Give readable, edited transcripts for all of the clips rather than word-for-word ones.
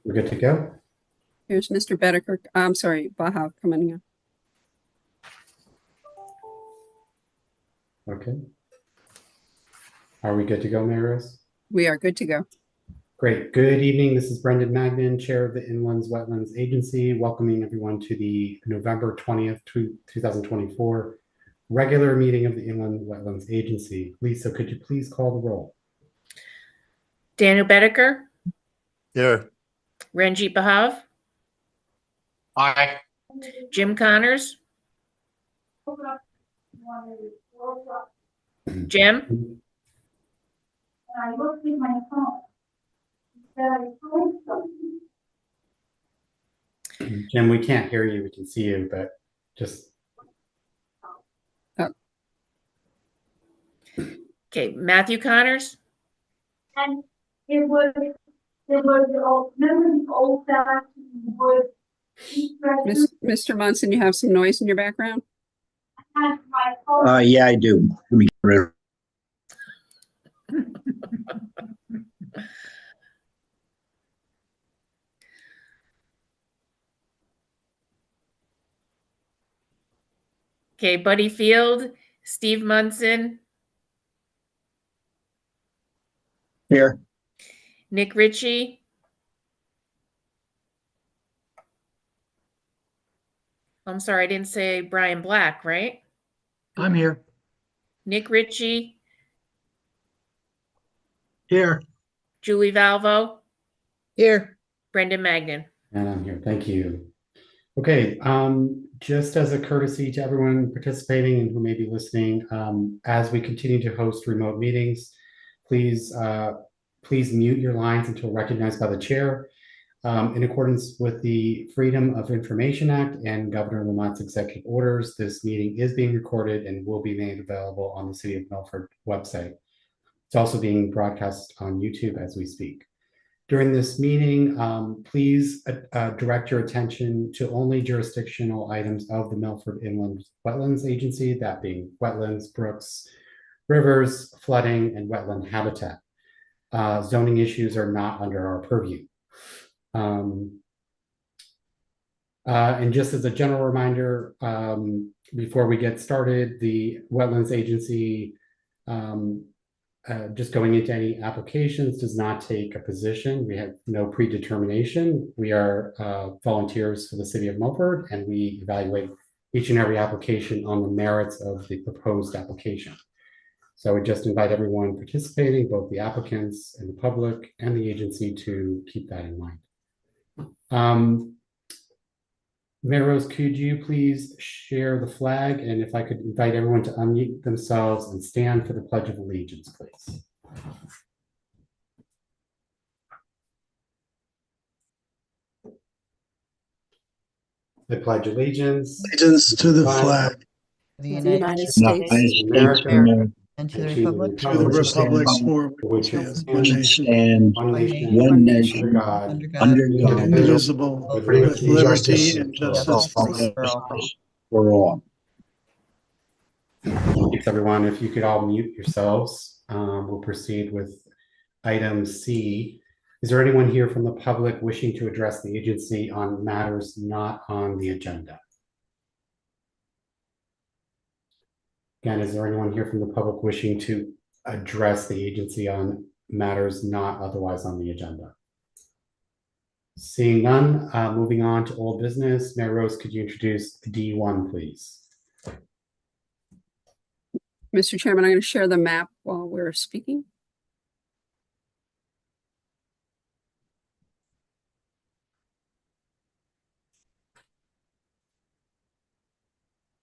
We're good to go? Here's Mr. Bedeker. I'm sorry, Baha coming here. Okay. Are we good to go, Mary Rose? We are good to go. Great. Good evening. This is Brendan Magnan, Chair of the Inland Wetlands Agency, welcoming everyone to the November 20th, 2024 regular meeting of the Inland Wetlands Agency. Lisa, could you please call the roll? Daniel Bedeker, Here. Ranjit Bahav, Aye. Jim Connors, Jim, I looked at my phone. Jim, we can't hear you. We can see you, but just... okay, Matthew Connors, And it was the old, remember the old fashioned wood. Mr. Munson, you have some noise in your background? Had my phone. Yeah, I do. Let me get rid of okay, Buddy Field, Steve Munson, here. Nick Ritchie, I'm sorry, I didn't say Brian Black, right? I'm here. Nick Ritchie, Here. Julie Valvo, Here. Brendan Magnan. And I'm here. Thank you. Okay, just as a courtesy to everyone participating and who may be listening, as we continue to host remote meetings, please mute your lines until recognized by the chair. In accordance with the Freedom of Information Act and Governor Lamont's executive orders, this meeting is being recorded and will be made available on the City of Milford website. It's also being broadcast on YouTube as we speak. During this meeting, please direct your attention to only jurisdictional items of the Milford Inland Wetlands Agency, that being wetlands, brooks, rivers, flooding, and wetland habitat. Zoning issues are not under our purview. And just as a general reminder, before we get started, the Wetlands Agency, just going into any applications, does not take a position. We have no predetermination. We are volunteers for the City of Milford, and we evaluate each and every application on the merits of the proposed application. So we just invite everyone participating, both the applicants and the public and the agency, to keep that in mind. Mary Rose, could you please share the flag? And if I could invite everyone to unmute themselves and stand for the Pledge of Allegiance, please. I pledge allegiance To the flag The United States States of America, and to the and republic to the republic for which is is one nation, stand one nation, one nation, under God, under God, under God, indivisible, with with liberty and justice justice. for all. for all. Thanks, everyone. If you could all mute yourselves, we'll proceed with item C. Is there anyone here from the public wishing to address the agency on matters not on the agenda? Again, is there anyone here from the public wishing to address the agency on matters not otherwise on the agenda? Seeing none, moving on to old business. Mary Rose, could you introduce D1, please? Mr. Chairman, I'm going to share the map while we're speaking.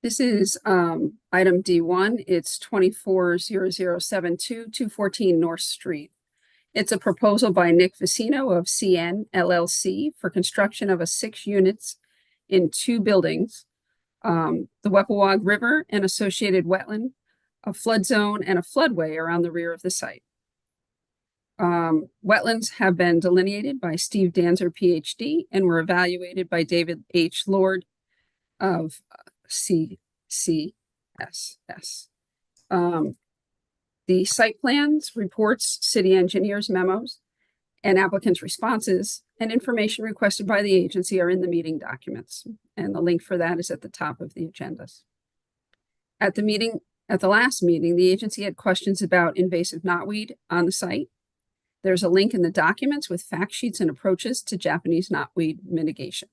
This is item D1. It's 240072 214 North Street. It's a proposal by Nick Vicino of CN LLC for construction of 6 units in 2 buildings, the Weppawag River and associated wetland, a flood zone, and a floodway around the rear of the site. Wetlands have been delineated by Steve Danzer, PhD, and were evaluated by David H. Lord of CCSS. The site plans, reports, city engineers memos, and applicants' responses and information requested by the agency are in the meeting documents. And the link for that is at the top of the agendas. At the last meeting, the agency had questions about invasive knotweed on the site. There's a link in the documents with fact sheets and approaches to Japanese knotweed mitigation.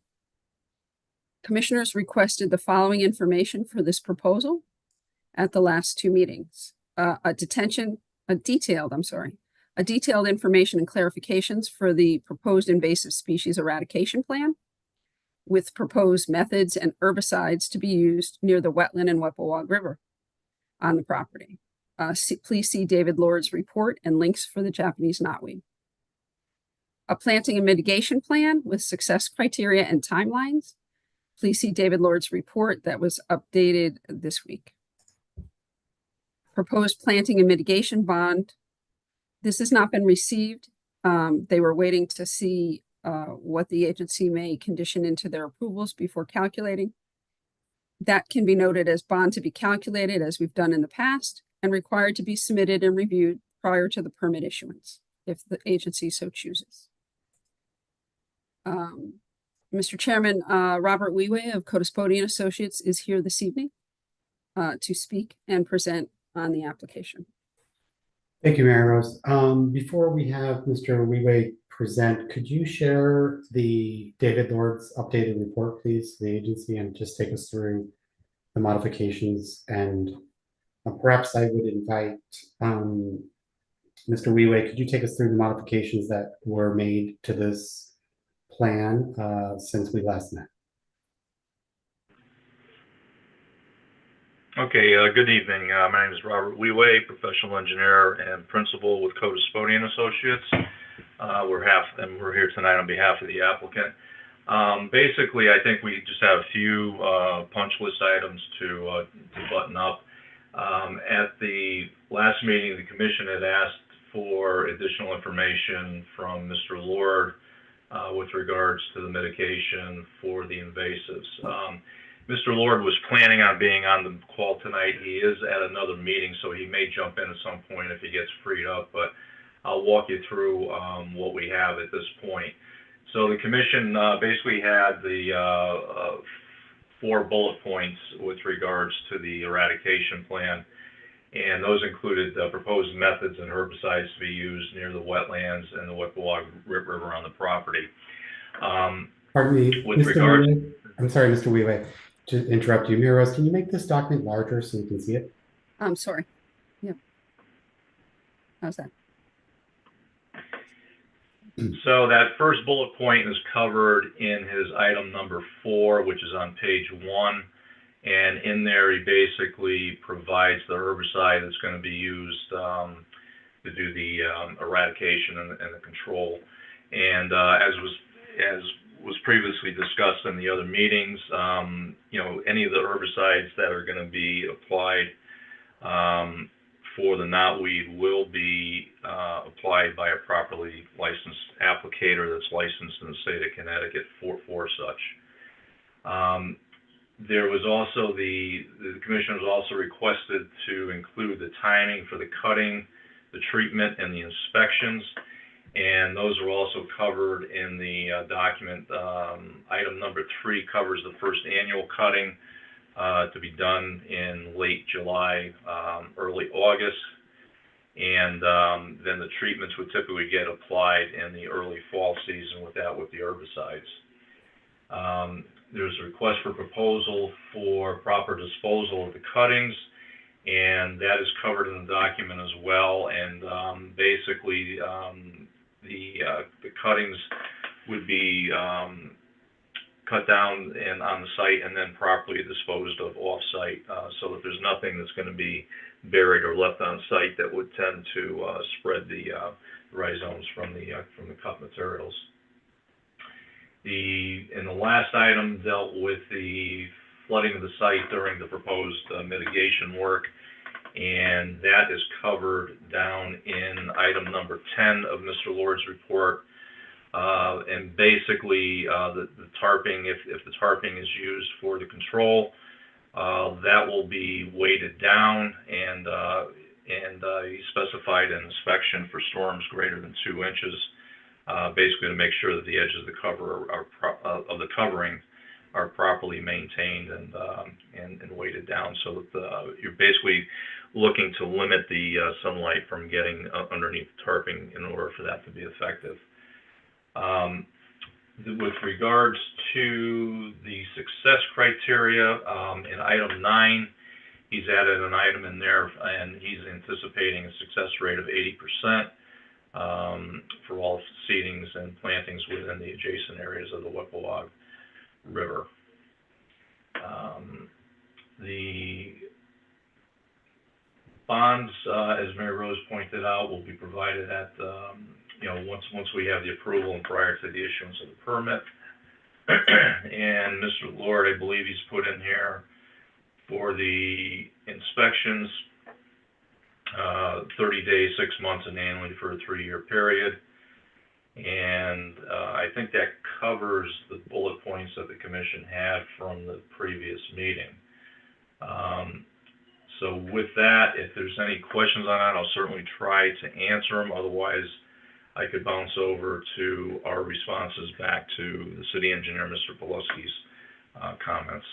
Commissioners requested the following information for this proposal at the last two meetings. Detailed information and clarifications for the proposed invasive species eradication plan with proposed methods and herbicides to be used near the Wetland and Wepawag River on the property. Please see David Lord's report and links for the Japanese knotweed. A planting and mitigation plan with success criteria and timelines. Please see David Lord's report that was updated this week. Proposed planting and mitigation bond. This has not been received. They were waiting to see what the agency may condition into their approvals before calculating. That can be noted as bond to be calculated as we've done in the past and required to be submitted and reviewed prior to the permit issuance if the agency so chooses. Mr. Chairman, Robert Weway of Codispodian Associates is here this evening to speak and present on the application. Thank you, Mary Rose. Before we have Mr. Weway present, could you share the David Lord's updated report, please, to the agency, and just take us through the modifications? And perhaps I would invite Mr. Weway, could you take us through the modifications that were made to this plan since we last met? Okay, good evening. My name is Robert Weway, professional engineer and principal with Codispodian Associates. We're here tonight on behalf of the applicant. Basically, I think we just have a few punch list items to button up. At the last meeting, the commission had asked for additional information from Mr. Lord with regards to the mitigation for the invasives. Mr. Lord was planning on being on the call tonight. He is at another meeting, so he may jump in at some point if he gets freed up, but I'll walk you through what we have at this point. So the commission basically had the 4 bullet points with regards to the eradication plan, and those included proposed methods and herbicides to be used near the wetlands and the Wepawag River on the property. Pardon me, Mr. Weway. I'm sorry, Mr. Weway, to interrupt you. Mary Rose, can you make this document larger so we can see it? I'm sorry. Yeah. How's that? So that first bullet point is covered in his item number 4, which is on page 1. And in there, he basically provides the herbicide that's going to be used to do the eradication and the control. And as was previously discussed in the other meetings, any of the herbicides that are going to be applied for the knotweed will be applied by a properly licensed applicator that's licensed in the state of Connecticut for such. There was also the commission was also requested to include the timing for the cutting, the treatment, and the inspections, and those are also covered in the document. Item number 3 covers the first annual cutting to be done in late July, early August, and then the treatments would typically get applied in the early fall season with the herbicides. There's a request for proposal for proper disposal of the cuttings, and that is covered in the document as well. And basically, the cuttings would be cut down and on the site and then properly disposed of off-site, so that there's nothing that's going to be buried or left on site that would tend to spread the rhizomes from the cut materials. And the last item dealt with the flooding of the site during the proposed mitigation work, and that is covered down in item number 10 of Mr. Lord's report. And basically, the tarping, if the tarping is used for the control, that will be weighted down, and he specified an inspection for storms greater than 2 inches basically to make sure that the edges of the of the covering are properly maintained and weighted down, so that you're basically looking to limit the sunlight from getting underneath the tarping in order for that to be effective. With regards to the success criteria, in item 9, he's added an item in there, and he's anticipating a success rate of 80% for all seedings and plantings within the adjacent areas of the Wetland River. The bonds, as Mary Rose pointed out, will be provided at once we have the approval and prior to the issuance of the permit. And Mr. Lord, I believe he's put in here for the inspections, 30 days, 6 months, and annually for a 3-year period. And I think that covers the bullet points that the commission had from the previous meeting. So with that, if there's any questions on that, I'll certainly try to answer them. Otherwise, I could bounce over to our responses back to the city engineer, Mr. Pulaski's comments.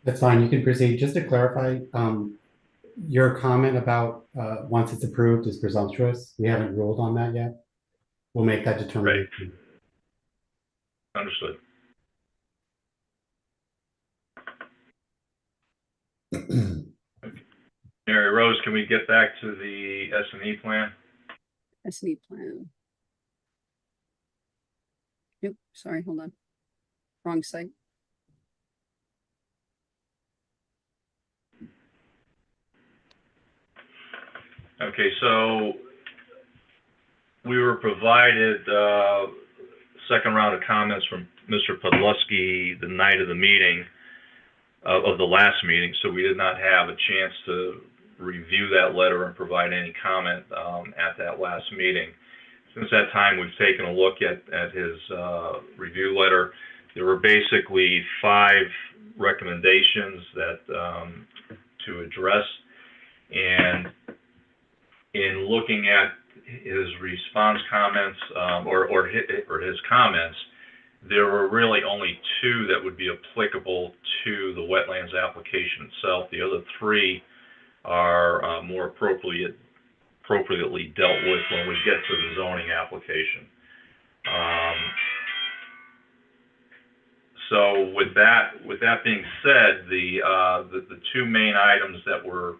That's fine. You can proceed. Just to clarify, your comment about once it's approved is presumptuous. We haven't ruled on that yet. We'll make that determination. Right. Understood. Mary Rose, can we get back to the S&E plan? S&E plan. Nope, sorry, hold on. Wrong site. Okay, so we were provided second round of comments from Mr. Podolsky the night of the meeting, of the last meeting, so we did not have a chance to review that letter and provide any comment at that last meeting. Since that time, we've taken a look at his review letter. There were basically 5 recommendations that to address, and in looking at his response comments or his comments, there were really only 2 that would be applicable to the wetlands application itself. The other 3 are more appropriately dealt with when we get to the zoning application. So with that being said, the 2 main items that were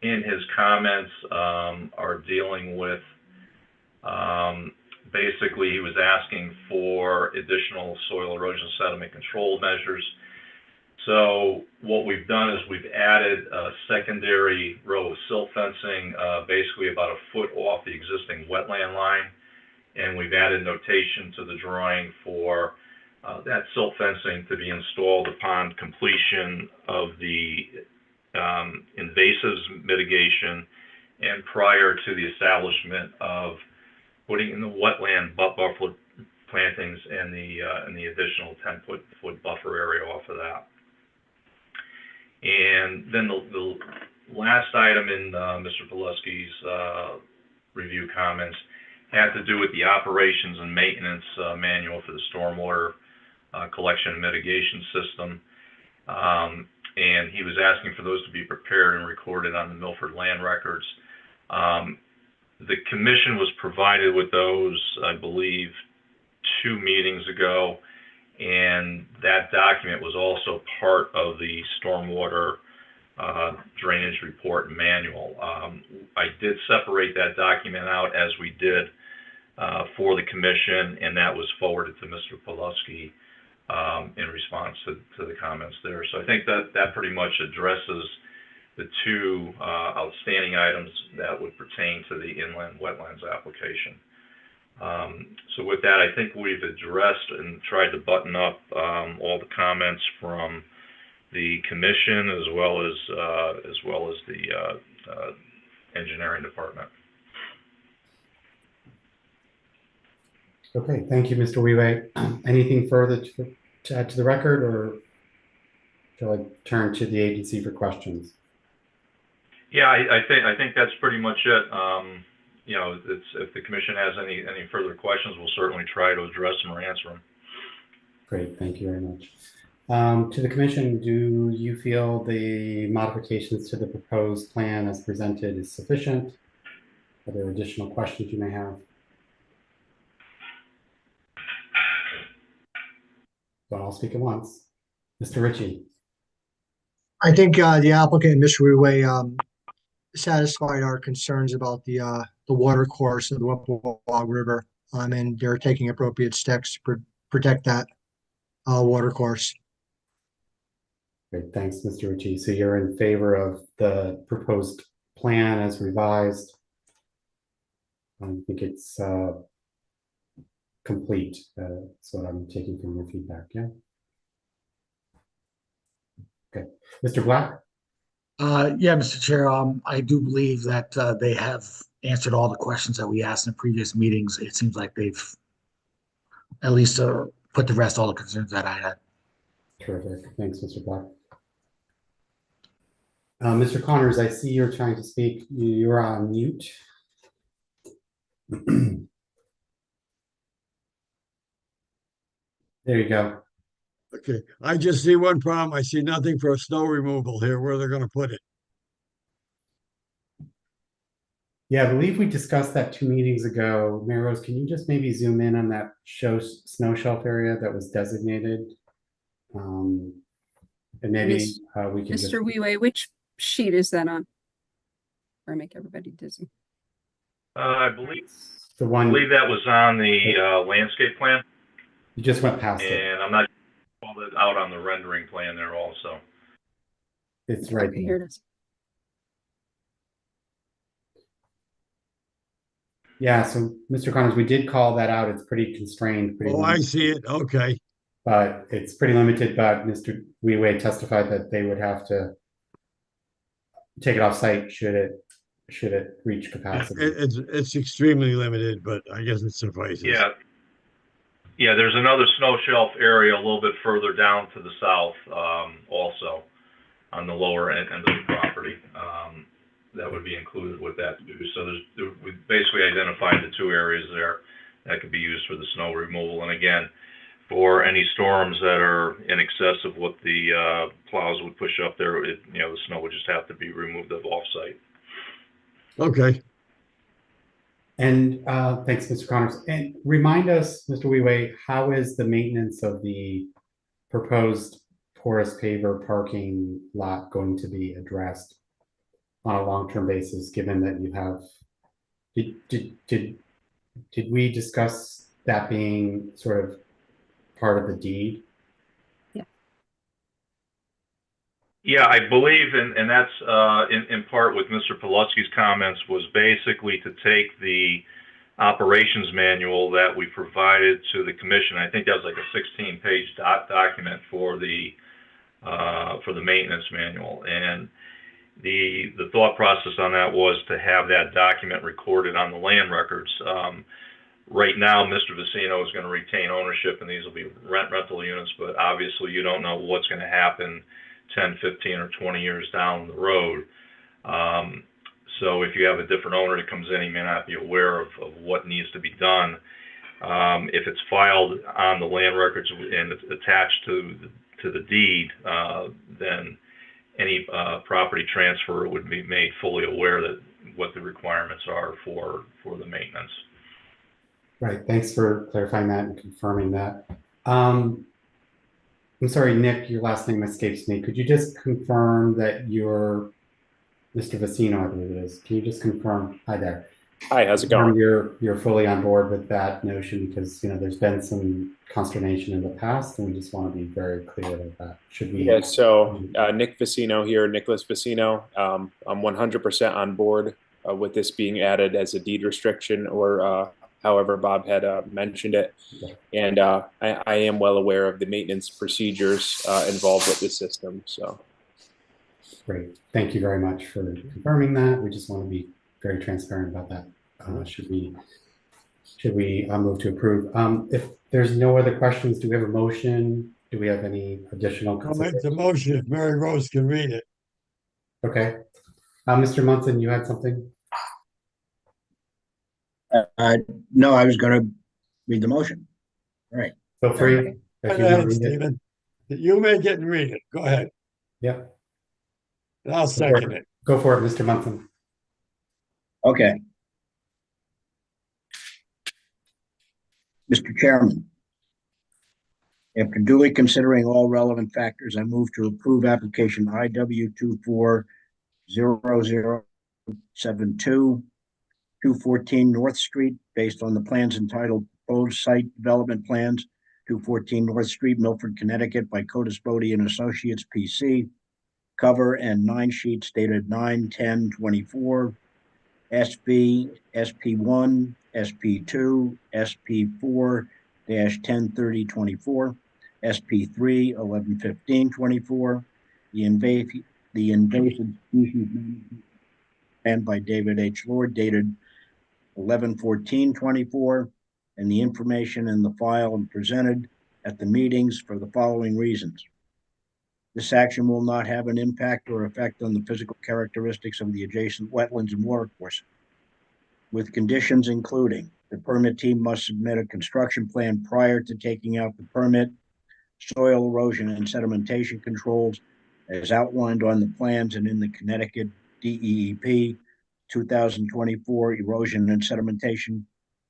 in his comments are dealing with basically he was asking for additional soil erosion sediment control measures. So what we've done is we've added a secondary row of silt fencing, basically about a foot off the existing wetland line, and we've added notation to the drawing for that silt fencing to be installed upon completion of the invasives mitigation and prior to the establishment of putting in the wetland buffer plantings and the additional 10-foot buffer area off of that. And then the last item in Mr. Pulaski's review comments had to do with the operations and maintenance manual for the stormwater collection and mitigation system. And he was asking for those to be prepared and recorded on the Milford land records. The commission was provided with those, I believe, 2 meetings ago, and that document was also part of the stormwater drainage report manual. I did separate that document out as we did for the commission, and that was forwarded to Mr. Pulaski in response to the comments there. So I think that pretty much addresses the 2 outstanding items that would pertain to the inland wetlands application. So with that, I think we've addressed and tried to button up all the comments from the commission as well as the engineering department. Okay, thank you, Mr. Weiwei. Anything further to add to the record, or shall I turn to the agency for questions? Yeah, I think that's pretty much it. you know, if the commission has any further questions, we'll certainly try to address them or answer them. Great, thank you very much. To the commission, do you feel the modifications to the proposed plan as presented is sufficient? Are there additional questions you may have? Don't all speak at once. Mr. Ritchie. I think the applicant, Mr. Ruway, satisfied our concerns about the water course of the Whipple River, and they're taking appropriate steps to protect that water course. Great, thanks, Mr. Ritchie. So you're in favor of the proposed plan as revised? I think it's complete. That's what I'm taking from your feedback, yeah? Okay, Mr. Black? Yeah, Mr. Chair, I do believe that they have answered all the questions that we asked in previous meetings. It seems like they've at least put to rest all the concerns that I had. Terrific, thanks, Mr. Black. Mr. Connors, I see you're trying to speak. You're on mute. There you go. Okay, I just see one problem. I see nothing for snow removal here, where they're gonna put it. Yeah, I believe we discussed that 2 meetings ago. Mary Rose, can you just maybe zoom in on that snow shelf area that was designated? And maybe we can just. Mr. Wee, which sheet is that on? Or make everybody dizzy. I believe The one that was on the landscape plan, you just went past it. and I'm not called it out on the rendering plan there also. It's right Okay, here there. it is. Yeah, so Mr. Connors, we did call that out. It's pretty constrained. Pretty Oh, I limited, see it. Okay. but it's pretty limited. But Mr. Wee testified that they would have to take it off site should it reach capacity. It's extremely limited, but I guess it suffices. Yeah. Yeah, there's another snow shelf area a little bit further down to the south, also on the lower end of the property. That would be included with that too. So we basically identified the 2 areas there that could be used for the snow removal. And again, for any storms that are in excess of what the plows would push up there, you know, the snow would just have to be removed off-site. Okay. And thanks, Mr. Connors. And remind us, Mr. Wee, how is the maintenance of the proposed porous paver parking lot going to be addressed on a long-term basis, given that you have, did we discuss that being sort of part of the deed? Yeah, I believe, and that's in part with Mr. Pilutsky's comments, was basically to take the operations manual that we provided to the commission. I think that was like a 16-page document for the maintenance manual, and the thought process on that was to have that document recorded on the land records. Right now, Mr. Vicino is going to retain ownership, and these will be rental units, but obviously you don't know what's going to happen 10, 15, or 20 years down the road. So if you have a different owner that comes in, he may not be aware of what needs to be done. If it's filed on the land records and it's attached to the deed, then any property transfer would be made fully aware that what the requirements are for the maintenance. Right, thanks for clarifying that and confirming that. I'm sorry, Nick, your last name escapes me. Could you just confirm that you're Mr. Vicino, I believe it is. Can you just confirm? Hi there. Hi, how's it going? You're fully on board with that notion because, you know, there's been some consternation in the past and we just want to be very clear about that. Should we? Yeah, so Nick Vicino here, Nicholas Vicino. I'm 100% on board with this being added as a deed restriction or however Bob had mentioned it. Okay. And I am well aware of the maintenance procedures involved with the system. So Great. Thank you very much for confirming that. We just want to be very transparent about that. Should we move to approve? If there's no other questions, do we have a motion? Do we have any additional? I'll make the motion if Mary Rose can read it. Okay. Mr. Munson, you had something? No, I was gonna read the motion. All right. Feel free. Okay. if Go you want to ahead, read it. Stephen. You make it and read it. Go ahead. Yep. And I'll second it. Go for it, Mr. Munson. Okay. Mr. Chairman, after duly considering all relevant factors, I move to approve application IW 240072, 214 North Street, based on the plans entitled Proposed Site Development Plans, 214 North Street, Milford, Connecticut, by Codis Bodie and Associates, PC. Cover and 9 sheets dated 9/10/24. SB, SP1, SP2, SP4-103024, SP3, 111524, the invasive species and by David H. Lord, dated 11/14/24, and the information in the file and presented at the meetings for the following reasons. This action will not have an impact or effect on the physical characteristics of the adjacent wetlands and watercourse, with conditions including the permit team must submit a construction plan prior to taking out the permit, soil erosion and sedimentation controls as outlined on the plans and in the Connecticut DEEP 2024 erosion and sedimentation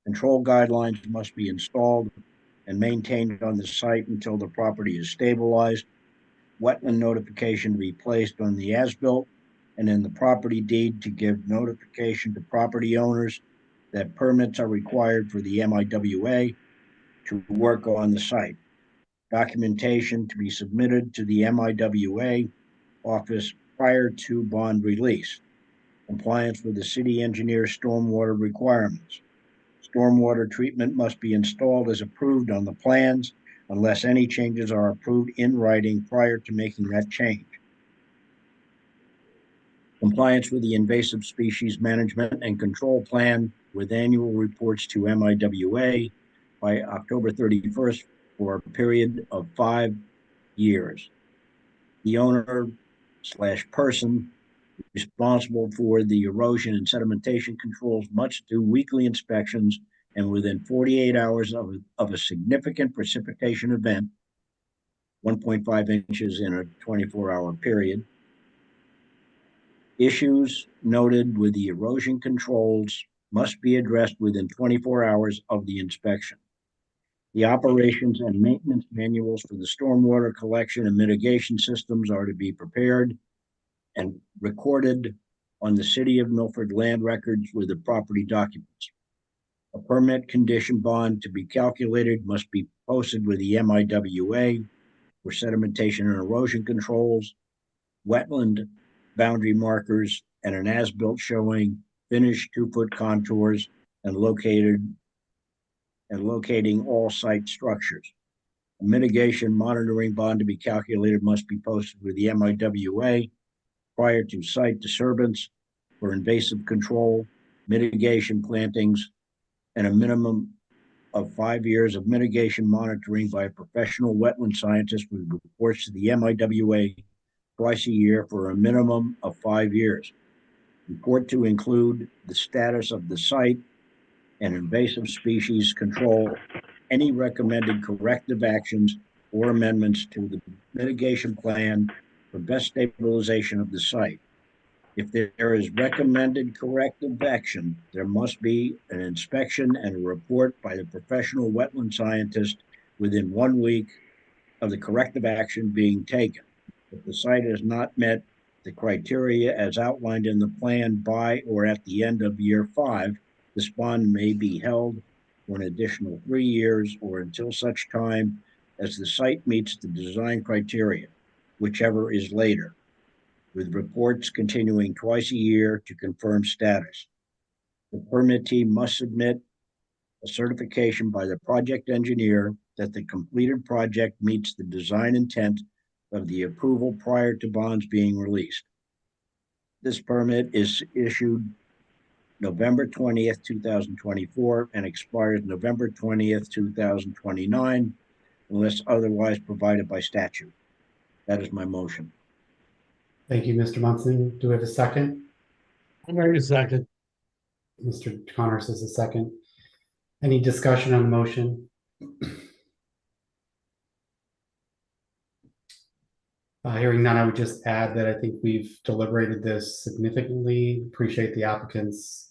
control guidelines must be installed and maintained on the site until the property is stabilized. Wetland notification to be placed on the as-built and in the property deed to give notification to property owners that permits are required for the MIWA to work on the site. Documentation to be submitted to the MIWA office prior to bond release. Compliance with the city engineer's stormwater requirements. Stormwater treatment must be installed as approved on the plans unless any changes are approved in writing prior to making that change. Compliance with the invasive species management and control plan with annual reports to MIWA by October 31st for a period of 5 years. The owner/person responsible for the erosion and sedimentation controls must do weekly inspections and within 48 hours of a significant precipitation event, 1.5 inches in a 24-hour period. Issues noted with the erosion controls must be addressed within 24 hours of the inspection. The operations and maintenance manuals for the stormwater collection and mitigation systems are to be prepared and recorded on the City of Milford land records with the property documents. A permit condition bond to be calculated must be posted with the MIWA for sedimentation and erosion controls, wetland boundary markers, and an as-built showing finished 2-foot contours and locating all site structures. A mitigation monitoring bond to be calculated must be posted with the MIWA prior to site disturbance for invasive control, mitigation plantings, and a minimum of 5 years of mitigation monitoring by a professional wetland scientist with reports to the MIWA twice a year for a minimum of 5 years. Report to include the status of the site and invasive species control, any recommended corrective actions or amendments to the mitigation plan for best stabilization of the site. If there is recommended corrective action, there must be an inspection and a report by the professional wetland scientist within 1 week of the corrective action being taken. If the site has not met the criteria as outlined in the plan by or at the end of year 5, this bond may be held for an additional 3 years or until such time as the site meets the design criteria, whichever is later, with reports continuing twice a year to confirm status. The permittee must submit a certification by the project engineer that the completed project meets the design intent of the approval prior to bonds being released. This permit is issued November 20th, 2024 and expires November 20th, 2029, unless otherwise provided by statute. That is my motion. Thank you, Mr. Munson. Do we have a second? I'll make a second. Mr. Connors is a second. Any discussion on the motion? Hearing none, I would just add that I think we've deliberated this significantly. Appreciate the applicant's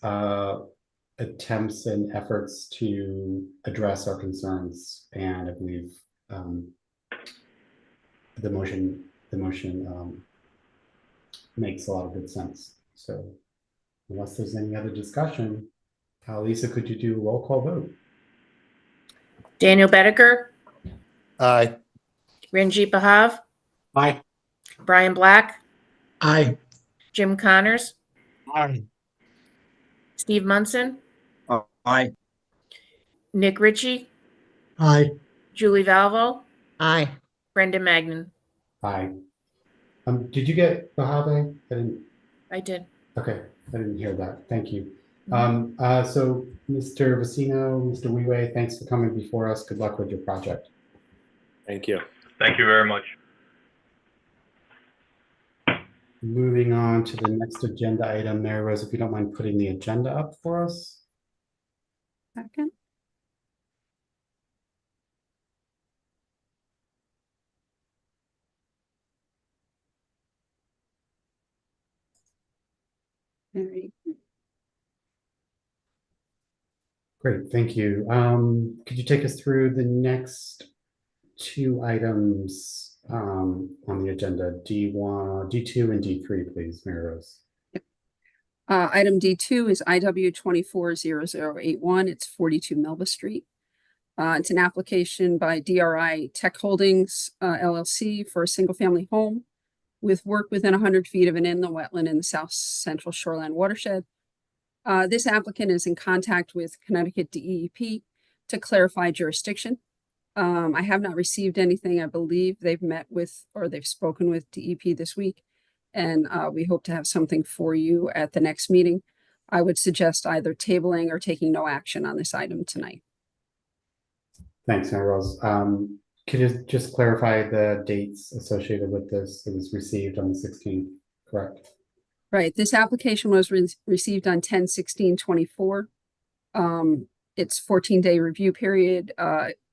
attempts and efforts to address our concerns, and I believe the motion makes a lot of good sense. So unless there's any other discussion, Lisa, could you do a roll call vote? Daniel Bedecker, Aye. Ranjit Bahav, Aye. Brian Black, Aye. Jim Connors, Aye. Steve Munson, Aye. Nick Ritchie, Aye. Julie Valvo, Aye. Brendan Magnan. Aye. Did you get Bahave? I didn't. I did. Okay, I didn't hear that. Thank you. So Mr. Vecino, Mr. Weiwei, thanks for coming before us. Good luck with your project. Thank you. Thank you very much. Moving on to the next agenda item, Mary Rose, if you don't mind putting the agenda up for us. Second. Very good. Great, thank you. Could you take us through the next two items on the agenda, D1, D2, and D3, please, Mary Rose? Item D2 is IW 240081. It's 42 Melba Street. It's an application by DRI Tech Holdings, LLC for a single-family home with work within 100 feet of an inland wetland in the South Central Shoreline watershed. This applicant is in contact with Connecticut DEP to clarify jurisdiction. I have not received anything. I believe they've met with, or they've spoken with DEP this week, and we hope to have something for you at the next meeting. I would suggest either tabling or taking no action on this item tonight. Thanks, Mary Rose. Could you just clarify the dates associated with this? It was received on the 16th, correct? Right. This application was received on 10/16/24. Its 14-day review period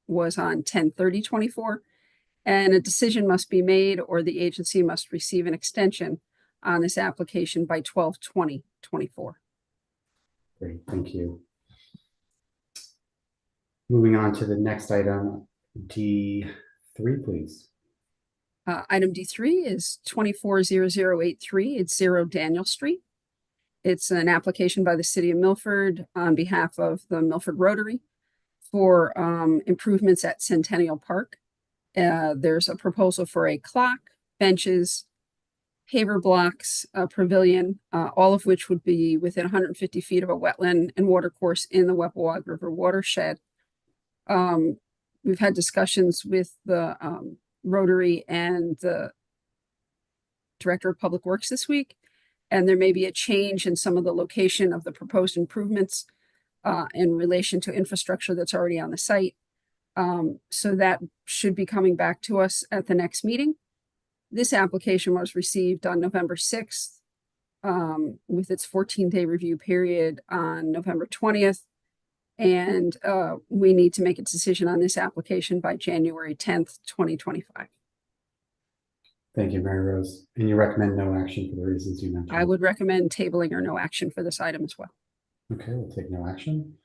was on 10/30/24, and a decision must be made or the agency must receive an extension on this application by 12/20/24. Great, thank you. Moving on to the next item, D3, please. Item D3 is 240083. It's 0 Daniel Street. It's an application by the city of Milford on behalf of the Milford Rotary for improvements at Centennial Park. There's a proposal for a clock, benches, paver blocks, a pavilion, all of which would be within 150 feet of a wetland and watercourse in the Wetland River watershed. We've had discussions with the Rotary and the Director of Public Works this week, and there may be a change in some of the location of the proposed improvements in relation to infrastructure that's already on the site. So that should be coming back to us at the next meeting. This application was received on November 6th with its 14-day review period on November 20th. And we need to make a decision on this application by January 10th, 2025. Thank you, Mary Rose. And you recommend no action for the reasons you mentioned? I would recommend tabling or no action for this item as well. Okay, we'll take no action.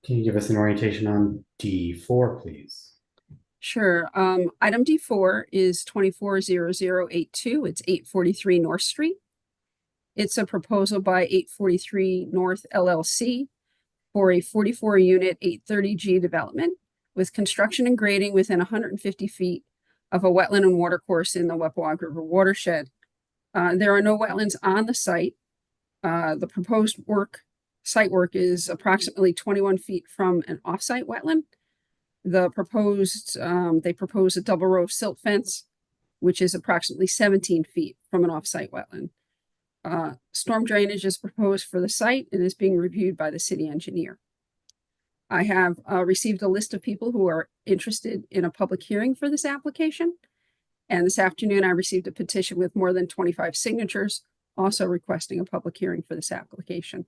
Can you give us an orientation on D4, please? Sure. Item D4 is 240082. It's 843 North Street. It's a proposal by 843 North LLC for a 44-unit 830G development with construction and grading within 150 feet of a wetland and watercourse in the Wetland River watershed. There are no wetlands on the site. The proposed site work is approximately 21 feet from an offsite wetland. They propose a double row silt fence, which is approximately 17 feet from an offsite wetland. Storm drainage is proposed for the site and is being reviewed by the city engineer. I have received a list of people who are interested in a public hearing for this application. And this afternoon, I received a petition with more than 25 signatures, also requesting a public hearing for this application.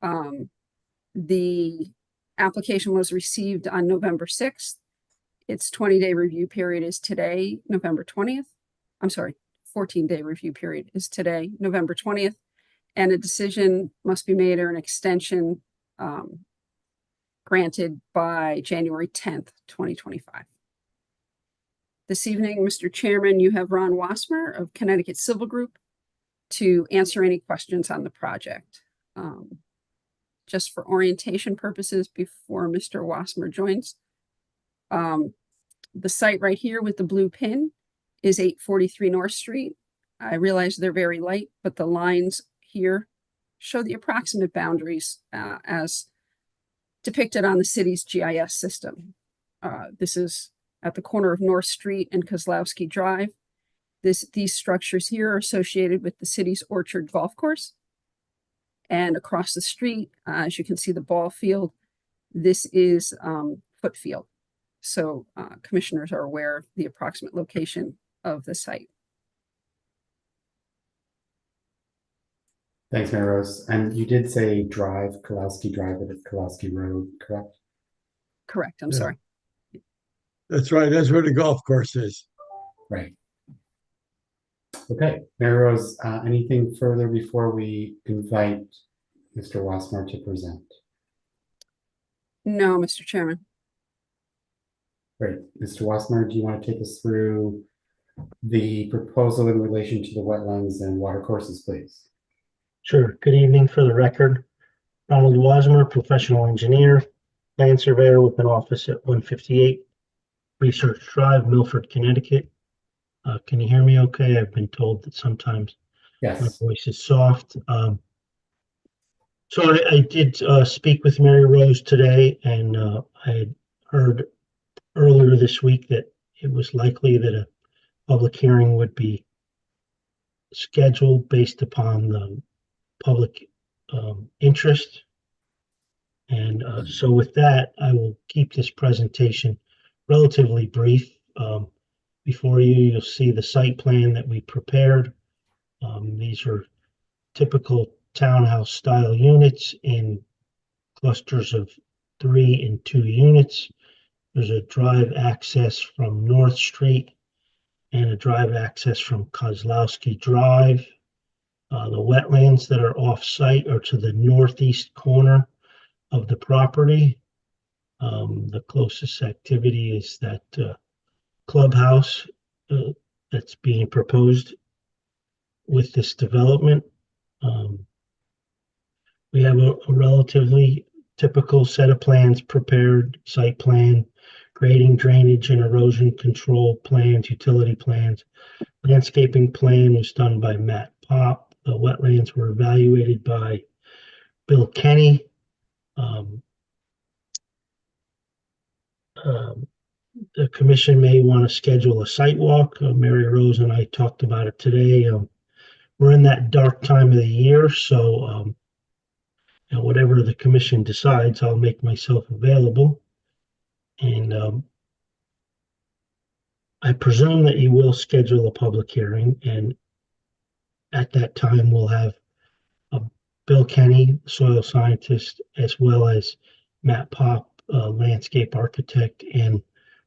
The application was received on November 6th. Its 20-day review period is today, November 20th. I'm sorry, 14-day review period is today, November 20th. And a decision must be made or an extension granted by January 10th, 2025. This evening, Mr. Chairman, you have Ron Wasmer of Connecticut Civil Group to answer any questions on the project. Just for orientation purposes before Mr. Wasmer joins. The site right here with the blue pin is 843 North Street. I realize they're very light, but the lines here show the approximate boundaries as depicted on the city's GIS system. This is at the corner of North Street and Kozlowski Drive. These structures here are associated with the city's Orchard Golf Course. And across the street, as you can see the ball field, this is foot field. So commissioners are aware of the approximate location of the site. Thanks, Mayor Rose. And you did say drive, Kowalski Drive, but it's Kowalski Road, correct? Correct, I'm Yeah. sorry. That's right. That's where the golf course is. Right. Okay, Mayor Rose, anything further before we invite Mr. Wasmer to present? No, Mr. Chairman. Great. Mr. Wasmer, do you want to take us through the proposal in relation to the wetlands and water courses, please? Sure. Good evening. For the record, Ronald Wasmer, professional engineer, land surveyor with an office at 158 Research Drive, Milford, Connecticut. Can you hear me okay? I've been told that sometimes my Yes. voice is soft. So I did speak with Mary Rose today, and I had heard earlier this week that it was likely that a public hearing would be scheduled based upon the public interest. And so with that, I will keep this presentation relatively brief. Before you, you'll see the site plan that we prepared. These are typical townhouse style units in clusters of 3 and 2 units. There's a drive access from North Street and a drive access from Kozlowski Drive. The wetlands that are off-site are to the northeast corner of the property. The closest activity is that clubhouse that's being proposed with this development. We have a relatively typical set of plans prepared: site plan, grading, drainage, and erosion control plans, utility plans. Landscaping plan was done by Matt Pop. The wetlands were evaluated by Bill Kenny. The commission may want to schedule a site walk. Mary Rose and I talked about it today. We're in that dark time of the year, so whatever the commission decides, I'll make myself available. And I presume that you will schedule a public hearing, and at that time we'll have Bill Kenny, soil scientist, as well as Matt Pop, landscape architect and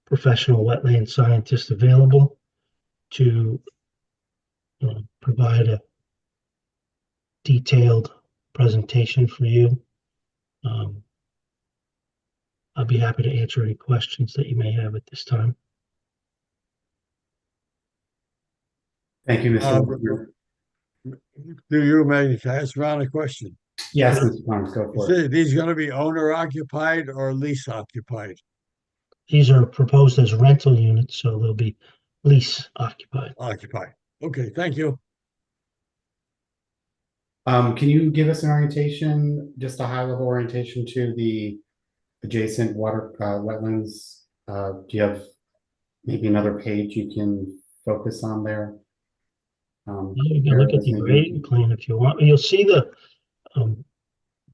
professional wetland scientist, available to provide a detailed presentation for you. I'll be happy to answer any questions that you may have at this time. Thank you, Mr. Wasmer. Do you, Maggie, can I ask Ron a question? Yes, Mr. Barnes, go for it. Are these going to be owner occupied or lease occupied? These are proposed as rental units, so they'll be lease occupied. Occupied. Okay, thank you. Can you give us an orientation, just a high-level orientation to the adjacent water wetlands? Do you have maybe another page you can focus on there? You can look at the grading plan if you want. You'll see the,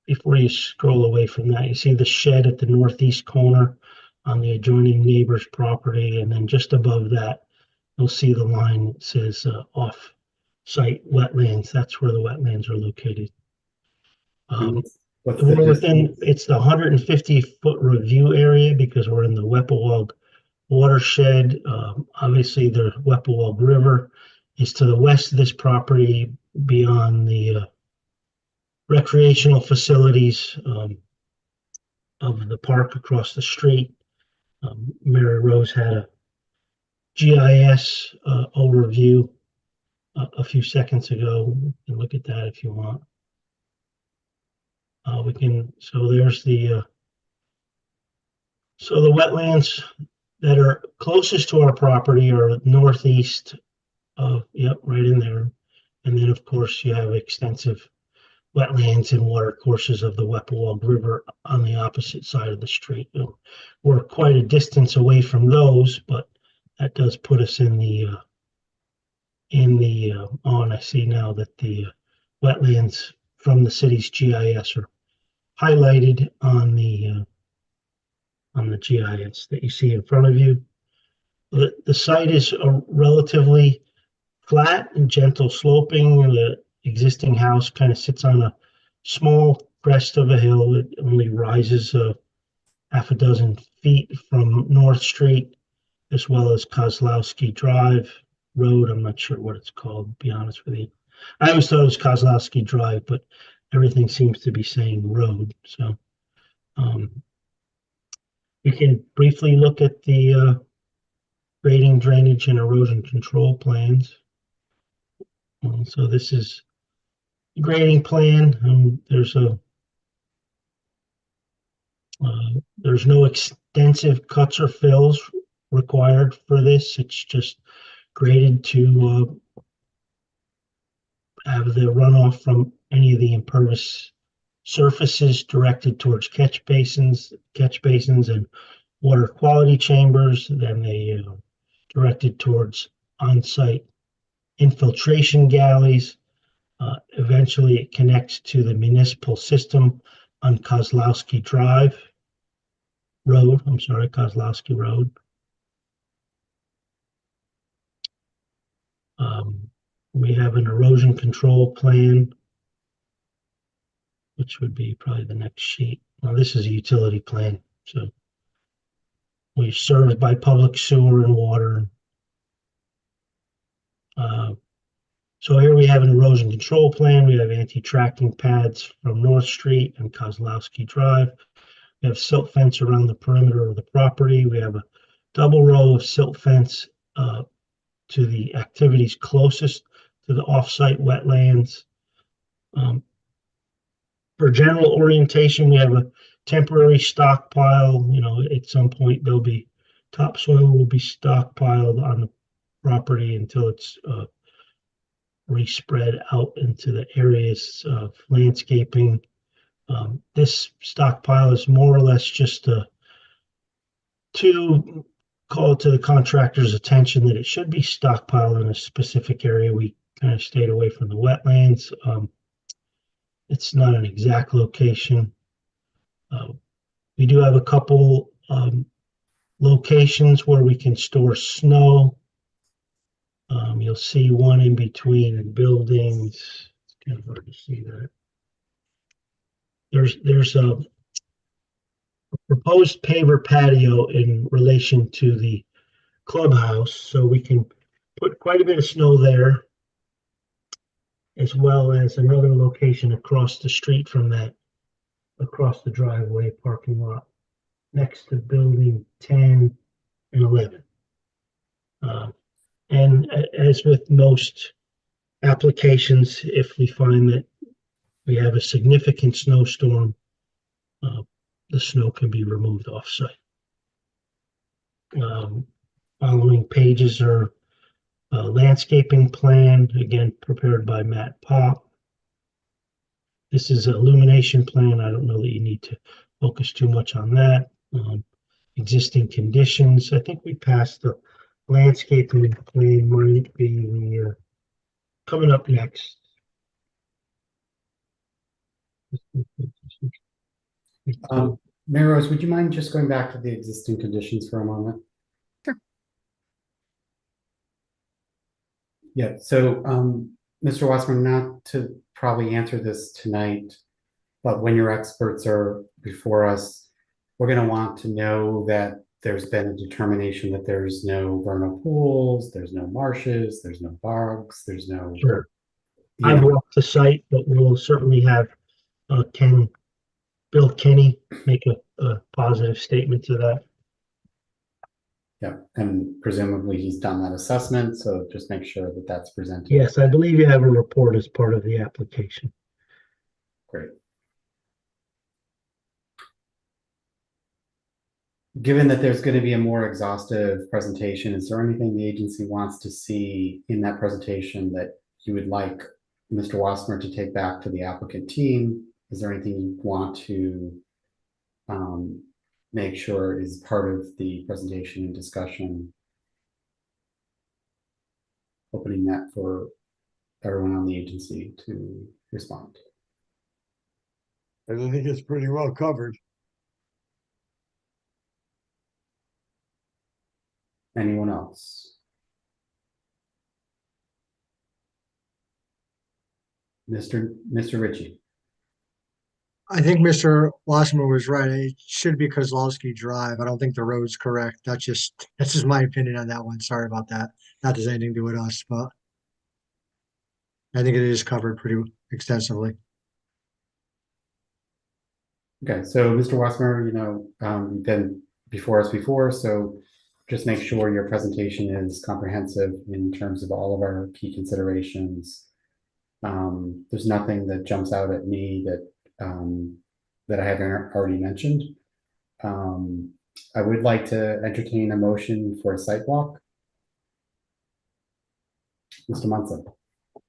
before you scroll away from that, you see the shed at the northeast corner on the adjoining neighbor's property. And then just above that, you'll see the line that says off-site wetlands. That's where the wetlands are located. What's the We're within, distance? it's the 150-foot review area because we're in the Weppewog watershed. Obviously, the Weppewog River is to the west of this property beyond the recreational facilities of the park across the street. Mary Rose had a GIS overview a few seconds ago. You can look at that if you want. So there's the wetlands that are closest to our property are northeast of, yep, right in there. And then, of course, you have extensive wetlands and water courses of the Weppewog River on the opposite side of the street. We're quite a distance away from those, but that does put us in the oh, and I see now that the wetlands from the city's GIS are highlighted on the GIS that you see in front of you. The site is relatively flat and gentle sloping. The existing house kind of sits on a small crest of a hill. It only rises half a dozen feet from North Street, as well as Kozlowski Drive Road. I'm not sure what it's called, to be honest with you. I always thought it was Kozlowski Drive, but everything seems to be saying road. So we can briefly look at the grading, drainage, and erosion control plans. So this is the grading plan, and there's no extensive cuts or fills required for this. It's just graded to have the runoff from any of the impervious surfaces directed towards catch basins and water quality chambers. Then they directed towards on-site infiltration galleys. Eventually, it connects to the municipal system on Kozlowski Road. We have an erosion control plan, which would be probably the next sheet. Well, this is a utility plan, so we're served by public sewer and water. So here we have an erosion control plan. We have anti-tracking pads from North Street and Kozlowski Drive. We have silt fence around the perimeter of the property. We have a double row of silt fence to the activities closest to the off-site wetlands. For general orientation, we have a temporary stockpile. At some point there'll be topsoil will be stockpiled on the property until it's respread out into the areas of landscaping. This stockpile is more or less just to call to the contractor's attention that it should be stockpiled in a specific area. We kind of stayed away from the wetlands. It's not an exact location. We do have a couple locations where we can store snow. You'll see one in between buildings. It's kind of hard to see that. There's a proposed paver patio in relation to the clubhouse, so we can put quite a bit of snow there, as well as another location across the street from that, across the driveway parking lot, next to building 10 and 11. And as with most applications, if we find that we have a significant snowstorm, the snow can be removed off-site. Following pages are a landscaping plan, again prepared by Matt Pop. This is an illumination plan. I don't know that you need to focus too much on that. Existing conditions. I think we passed the landscaping plan. Might be coming up next. Mary Rose, would you mind just going back to the existing conditions for a moment? Sure. Yeah, so Mr. Wassman, not to probably answer this tonight, But when your experts are before us, we're gonna want to know that there's been a determination that there's no vernal pools, there's no marshes, there's no bogs, there's no. Sure. you I've know, walked the site, but we'll certainly have Bill Kenny make a positive statement to that. Yeah, and presumably he's done that assessment, so just make sure that that's presented. Yes, I believe you have a report as part of the application. Great. Given that there's going to be a more exhaustive presentation, is there anything the agency wants to see in that presentation that you would like Mr. Wassmer to take back to the applicant team? Is there anything you want to make sure is part of the presentation and discussion? Opening that for everyone on the agency to respond. I think it's pretty well covered. Anyone else? Mr. Ritchie. I think Mr. Wassmer was right. It should be Kozlowski Drive. I don't think the road's correct. That's just my opinion on that one. Sorry about that. Not that there's anything to do with us, but I think it is covered pretty extensively. Okay, so Mr. Wassmer, you've been before us before, so just make sure your presentation is comprehensive in terms of all of our key considerations. There's nothing that jumps out at me that I haven't already mentioned. I would like to entertain a motion for a site walk. Mr. Munson.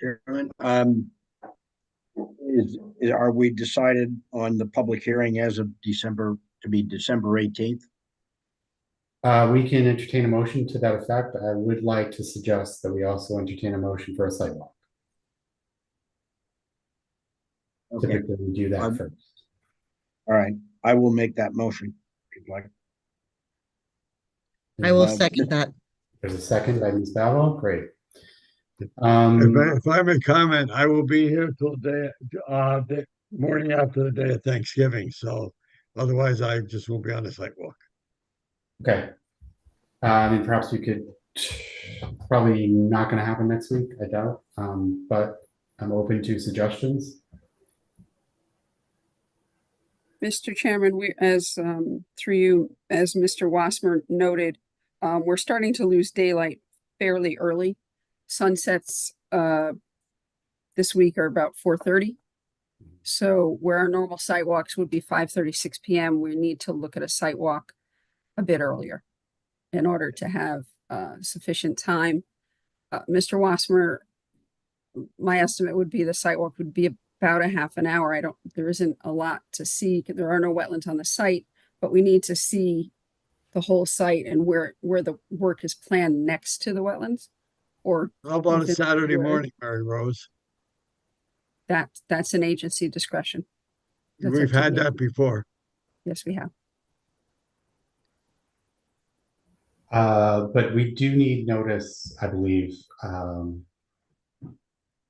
Chairman, are we decided on the public hearing as of December, to be December 18th? We can entertain a motion to that effect. I would like to suggest that we also entertain a motion for a site walk. Okay. Typically, we do that first. All right, I will make that motion if you'd like. I will second that. There's a second by Ms. Balvo. Great. If I may comment, I will be here till the morning after the day of Thanksgiving. So otherwise, I just won't be on the sidewalk. Okay. I mean, perhaps we could. Probably not going to happen next week. I doubt. But I'm open to suggestions. Mr. Chairman, through you, as Mr. Wassmer noted, we're starting to lose daylight fairly early. Sunsets this week are about 4:30. So where our normal site walks would be 5:30, 6 p.m., we need to look at a site walk a bit earlier in order to have sufficient time. Mr. Wassmer, my estimate would be the site walk would be about a half an hour. There isn't a lot to see. There are no wetlands on the site, but we need to see the whole site and where the work is planned next to the wetlands. Or how about a Saturday morning, Mary Rose? That's an agency discretion. We've had that before. Yes, we have. But we do need notice, I believe.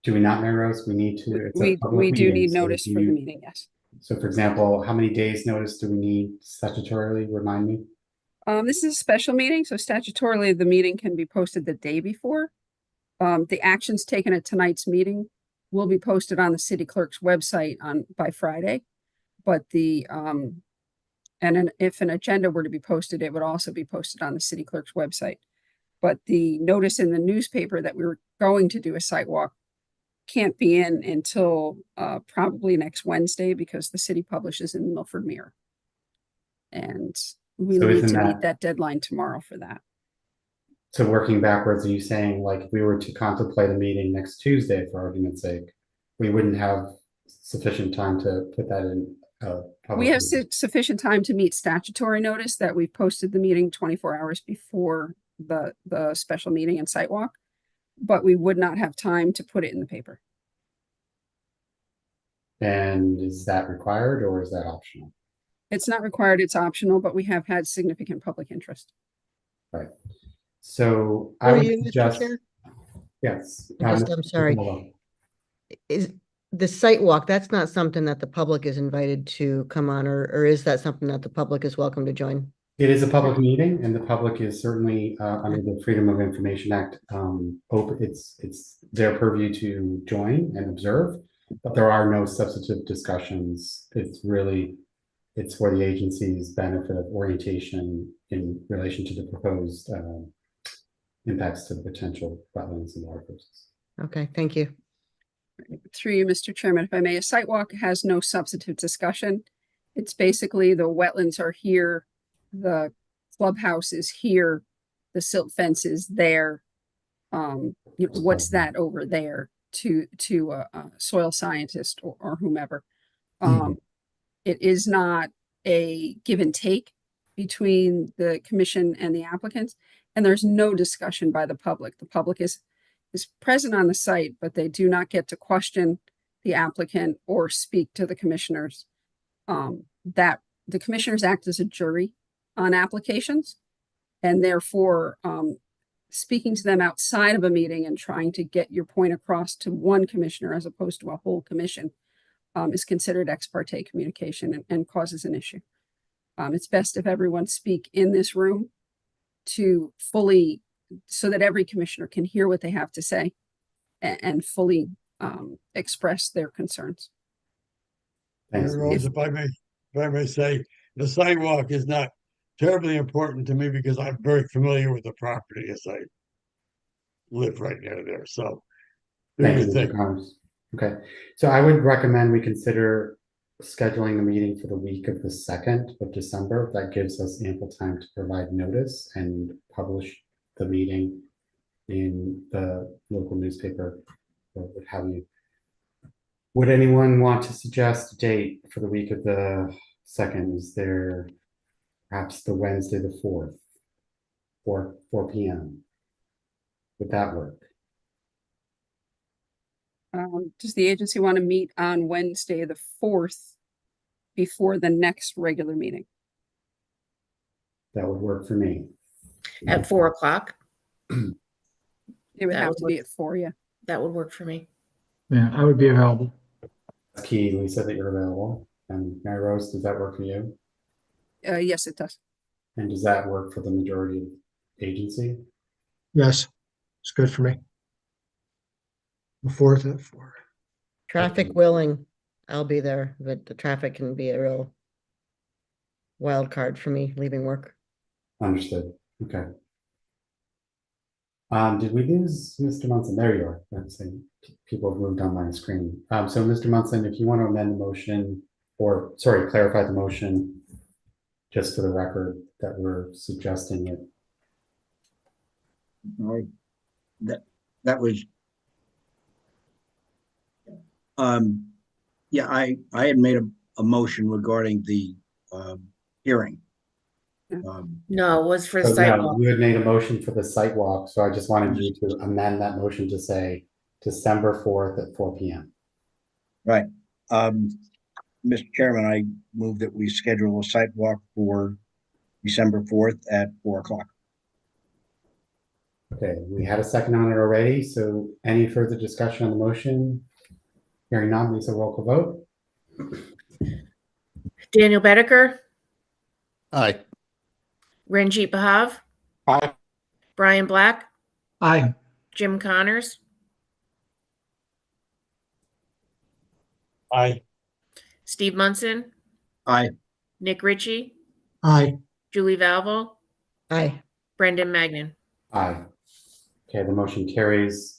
Do we not, Mary Rose? We need to. We do need notice for the meeting, yes. So, for example, how many days notice do we need statutorily? Remind me. This is a special meeting, so statutorily the meeting can be posted the day before. The actions taken at tonight's meeting will be posted on the city clerk's website by Friday. But if an agenda were to be posted, it would also be posted on the city clerk's website. But the notice in the newspaper that we were going to do a site walk can't be in until probably next Wednesday, because the city publishes in the Milford Mirror. And we need to meet that deadline tomorrow for that. So working backwards, are you saying, like, if we were to contemplate a meeting next Tuesday, for argument's sake, we wouldn't have sufficient time to put that in? We have sufficient time to meet statutory notice that we've posted the meeting 24 hours before the special meeting and site walk, but we would not have time to put it in the paper. And is that required or is that optional? It's not required, it's optional, but we have had significant public interest. Right. So I would suggest, Chair? yes. I'm sorry. the site walk, that's not something that the public is invited to come on, or is that something that the public is welcome to join? It is a public meeting, and the public is certainly under the Freedom of Information Act. Open, it's their purview to join and observe, but there are no substantive discussions. It's for the agency's benefit of orientation in relation to the proposed impacts to the potential wetlands and water courses. Okay, thank you. Through you, Mr. Chairman, if I may, a site walk has no substantive discussion. It's basically the wetlands are here, the clubhouse is here, the silt fence is there. What's that over there to a soil scientist or whomever. It is not a give and take between the commission and the applicants, and there's no discussion by the public. The public is present on the site, but they do not get to question the applicant or speak to the commissioners. That the commissioners act as a jury on applications, and therefore speaking to them outside of a meeting and trying to get your point across to one commissioner as opposed to a whole commission is considered ex parte communication and causes an issue. It's best if everyone speak in this room to fully, so that every commissioner can hear what they have to say and fully express their concerns. Thanks. Rose, if I may say, the sidewalk is not terribly important to me because I'm very familiar with the property as I live right near there. So do Thank your you, Mr. thing. Connors. Okay, so I would recommend we consider scheduling the meeting for the week of the 2nd of December. That gives us ample time to provide notice and publish the meeting in the local newspaper or what have you. Would anyone want to suggest a date for the week of the 2nd? Is there perhaps the Wednesday the 4th, 4 p.m.? Would that work? Does the agency want to meet on Wednesday the 4th before the next regular meeting? That would work for me. At 4 o'clock. It would That have would to be at 4, yeah. That would work for me. Yeah, I would be available. Key, Lisa, that you're available. And Mary Rose, does that work for you? Yes, it does. And does that work for the majority of agency? Yes, it's good for me. The 4th at 4. Traffic willing, I'll be there, but the traffic can be a real wild card for me leaving work. Understood. Okay. Did we lose Mr. Munson? There you are. Let's see. People have moved on my screen. So Mr. Munson, if you want to amend the motion, or sorry, clarify the motion, just for the record that we're suggesting it. All right. That was yeah, I had made a motion regarding the hearing. No, it was for the So, sidewalk. you had made a motion for the site walk, so I just wanted you to amend that motion to say December 4th at 4 p.m. Right. Mr. Chairman, I move that we schedule a site walk for December 4th at 4 o'clock. Okay, we had a second on it already, so any further discussion on the motion? Hearing none, Lisa, roll call vote. Daniel Bedecker, Aye. Ranjit Bahav, Aye. Brian Black, Aye. Jim Connors, Aye. Steve Munson, Aye. Nick Ritchie, Aye. Julie Valvo, Aye. Brendan Magnan. Aye. Okay, the motion carries.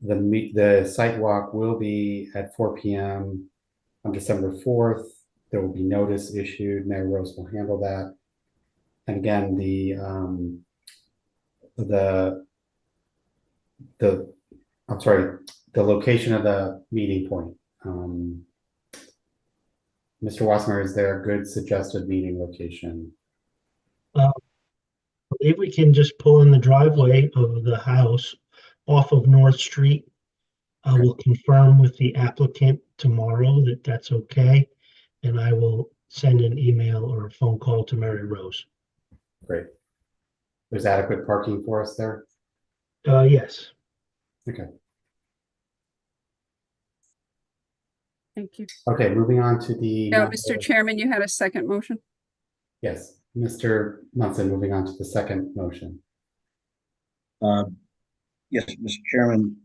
The site walk will be at 4 p.m. on December 4th. There will be notice issued. Mayor Rose will handle that. And again, the location of the meeting point. Mr. Wassmer, is there a good suggested meeting location? I believe we can just pull in the driveway of the house off of North Street. I will confirm with the applicant tomorrow that that's okay, and I will send an email or a phone call to Mary Rose. Great. There's adequate parking for us there? Yes. Okay. Thank you. Okay, moving on to the. Now, Mr. Chairman, you had a second motion? Yes, Mr. Munson, moving on to the second motion. Yes, Mr. Chairman.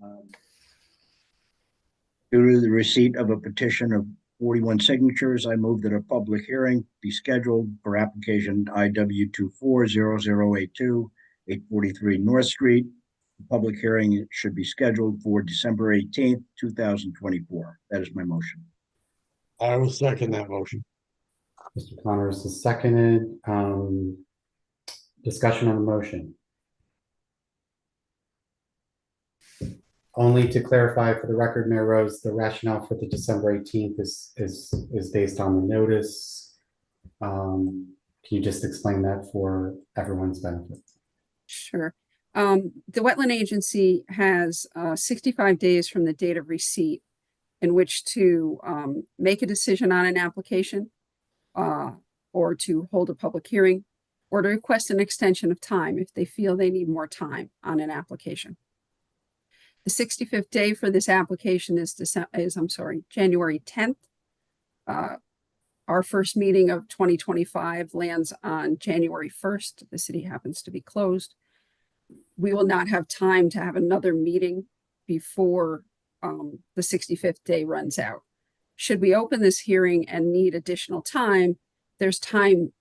Due to the receipt of a petition of 41 signatures, I move that a public hearing be scheduled for application IW 240082, 843 North Street. The public hearing should be scheduled for December 18th, 2024. That is my motion. I will second that motion. Mr. Connors is seconded. Discussion on the motion. Only to clarify for the record, Mayor Rose, the rationale for the December 18th is based on the notice. Can you just explain that for everyone's benefit? Sure. The Wetland Agency has 65 days from the date of receipt in which to make a decision on an application or to hold a public hearing or to request an extension of time if they feel they need more time on an application. The 65th day for this application is January 10th. Our first meeting of 2025 lands on January 1st. The city happens to be closed. We will not have time to have another meeting before the 65th day runs out. Should we open this hearing and need additional time, there's time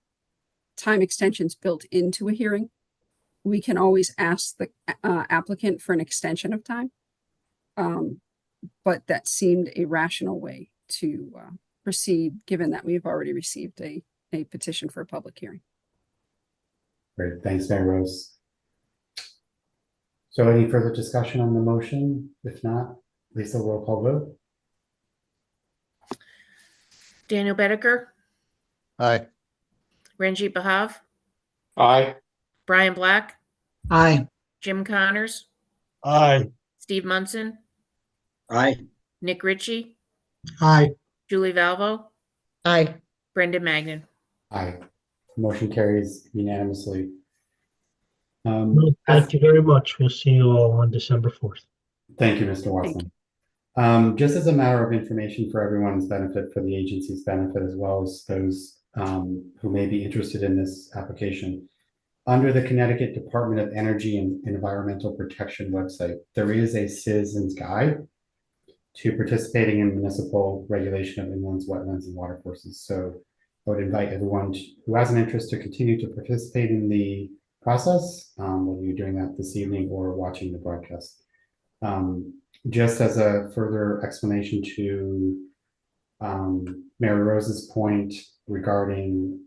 extensions built into a hearing. We can always ask the applicant for an extension of time. But that seemed a rational way to proceed, given that we've already received a petition for a public hearing. Great, thanks, Mayor Rose. So any further discussion on the motion? If not, Lisa, roll call vote. Daniel Bedecker, Aye. Ranjit Bahav, Aye. Brian Black, Aye. Jim Connors, Aye. Steve Munson, Aye. Nick Ritchie, Aye. Julie Valvo, Aye. Brendan Magnan. Aye. Motion carries unanimously. Well, thank you very much. We'll see you all on December 4th. Thank you, Mr. Watson. Just as a matter of information for everyone's benefit, for the agency's benefit, as well as those who may be interested in this application, under the Connecticut Department of Energy and Environmental Protection website, there is a citizen's guide to participating in municipal regulation of inland wetlands and watercourses. So I would invite everyone who has an interest to continue to participate in the process, whether you're doing that this evening or watching the broadcast. Just as a further explanation to Mary Rose's point regarding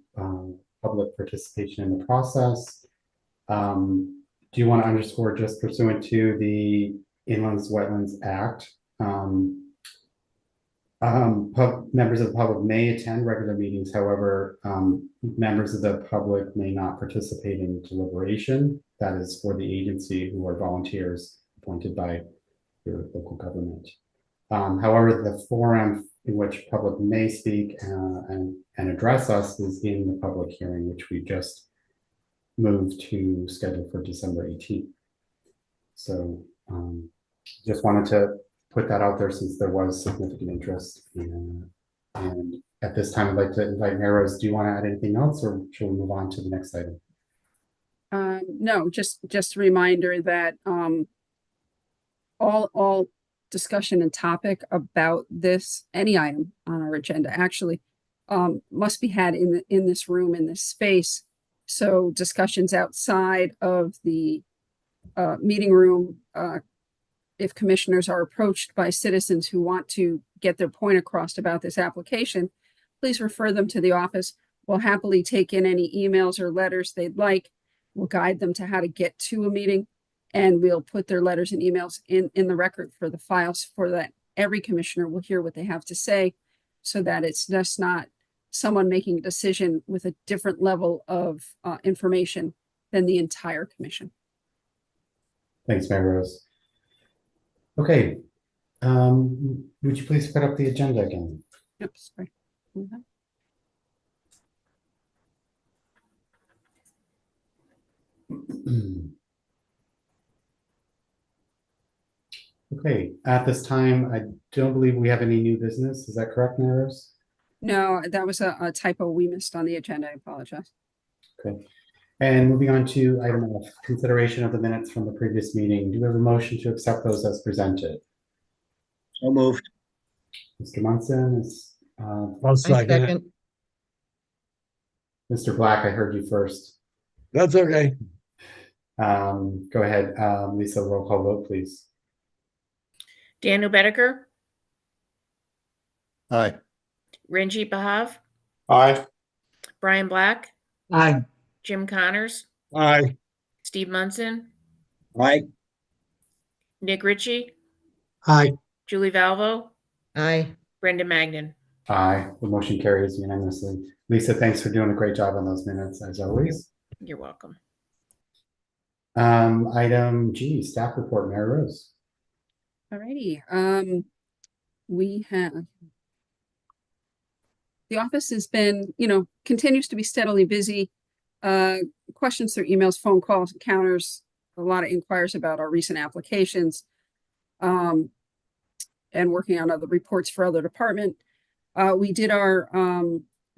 public participation in the process, do you want to underscore, just pursuant to the Inland Wetlands Act, members of the public may attend regular meetings. However, members of the public may not participate in deliberation. That is for the agency, who are volunteers appointed by your local government. However, the forum in which public may speak and address us is in the public hearing, which we just moved to schedule for December 18th. So just wanted to put that out there, since there was significant interest. And at this time, I'd like to invite Mayor Rose. Do you want to add anything else, or should we move on to the next item? No, just a reminder that all discussion and topic about this, any item on our agenda, actually must be had in this room, in this space. So discussions outside of the meeting room, if commissioners are approached by citizens who want to get their point across about this application, please refer them to the office. We'll happily take in any emails or letters they'd like. We'll guide them to how to get to a meeting, and we'll put their letters and emails in the record for the files, for that every commissioner will hear what they have to say, so that it's just not someone making a decision with a different level of information than the entire commission. Thanks, Mayor Rose. Okay, would you please put up the agenda again? Yep, sorry. Okay, at this time, I don't believe we have any new business. Is that correct, Mary Rose? No, that was a typo we missed on the agenda. I apologize. Okay. And moving on to item F, consideration of the minutes from the previous meeting. Do we have a motion to accept those as presented? So moved. Mr. Munson is, I'll I second it. second. Mr. Black, I heard you first. That's okay. Go ahead, Lisa, roll call vote, please. Daniel Bedecker, Aye. Ranjit Bahav, Aye. Brian Black, Aye. Jim Connors, Aye. Steve Munson, Aye. Nick Ritchie, Aye. Julie Valvo, Aye. Brendan Magnan. Aye, the motion carries unanimously. Lisa, thanks for doing a great job on those minutes, as always. You're welcome. Item G, staff report, Mary Rose. Alrighty, we have. The office has been, continues to be steadily busy. Questions through emails, phone calls, encounters, a lot of inquiries about our recent applications. And working on other reports for other department. We did our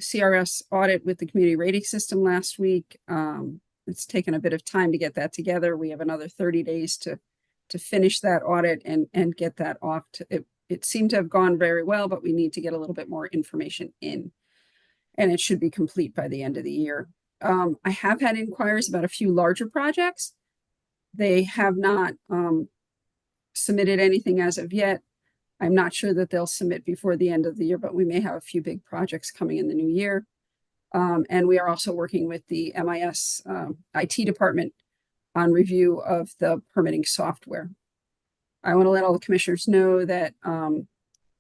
CRS audit with the community rating system last week. It's taken a bit of time to get that together. We have another 30 days to finish that audit and get that off. It seemed to have gone very well, but we need to get a little bit more information in, and it should be complete by the end of the year. I have had inquiries about a few larger projects. They have not submitted anything as of yet. I'm not sure that they'll submit before the end of the year, but we may have a few big projects coming in the new year. And we are also working with the MIS IT department on review of the permitting software. I want to let all the commissioners know that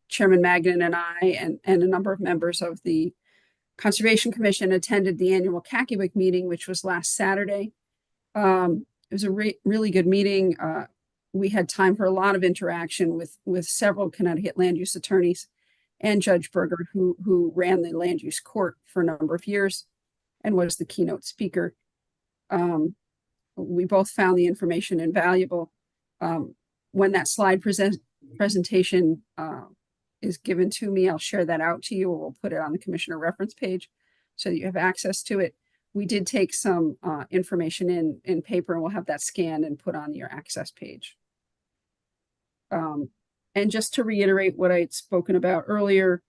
Chairman Magnan and I and a number of members of the Conservation Commission attended the annual Kakiwik meeting, which was last Saturday. It was a really good meeting. We had time for a lot of interaction with several Connecticut land use attorneys and Judge Berger, who ran the land use court for a number of years and was the keynote speaker. We both found the information invaluable. When that slide presentation is given to me, I'll share that out to you, or we'll put it on the commissioner reference page so that you have access to it. We did take some information in paper, and we'll have that scanned and put on your access page. And just to reiterate what I had spoken about earlier,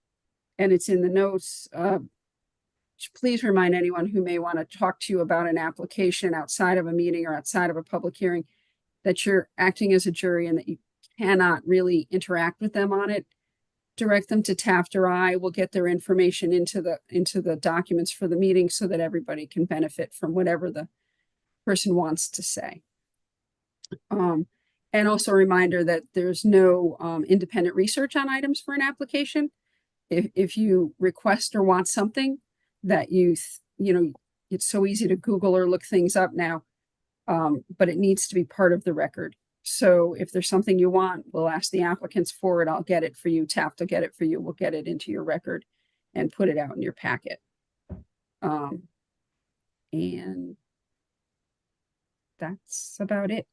and it's in the notes, please remind anyone who may want to talk to you about an application outside of a meeting or outside of a public hearing that you're acting as a jury and that you cannot really interact with them on it. Direct them to Taft or I. Will get their information into the documents for the meeting so that everybody can benefit from whatever the person wants to say. And also a reminder that there's no independent research on items for an application. If you request or want something that it's so easy to Google or look things up now, but it needs to be part of the record. So if there's something you want, we'll ask the applicants for it. I'll get it for you. Taft will get it for you. We'll get it into your record and put it out in your packet. And that's about it.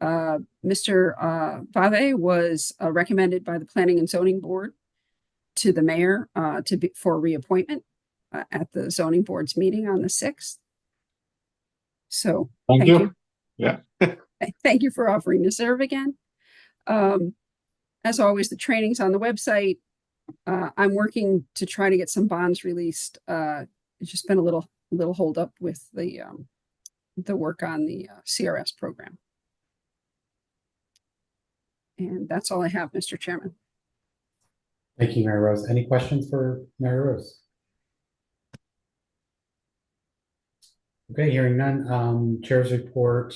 Mr. Vave was recommended by the Planning and Zoning Board to the mayor for reappointment at the zoning board's meeting on the 6th. So thank you. Yeah. Thank you for offering to serve again. As always, the training's on the website. I'm working to try to get some bonds released. It's just been a little hold up with the work on the CRS program. And that's all I have, Mr. Chairman. Thank you, Mary Rose. Any questions for Mary Rose? Okay, hearing none. Chair's report.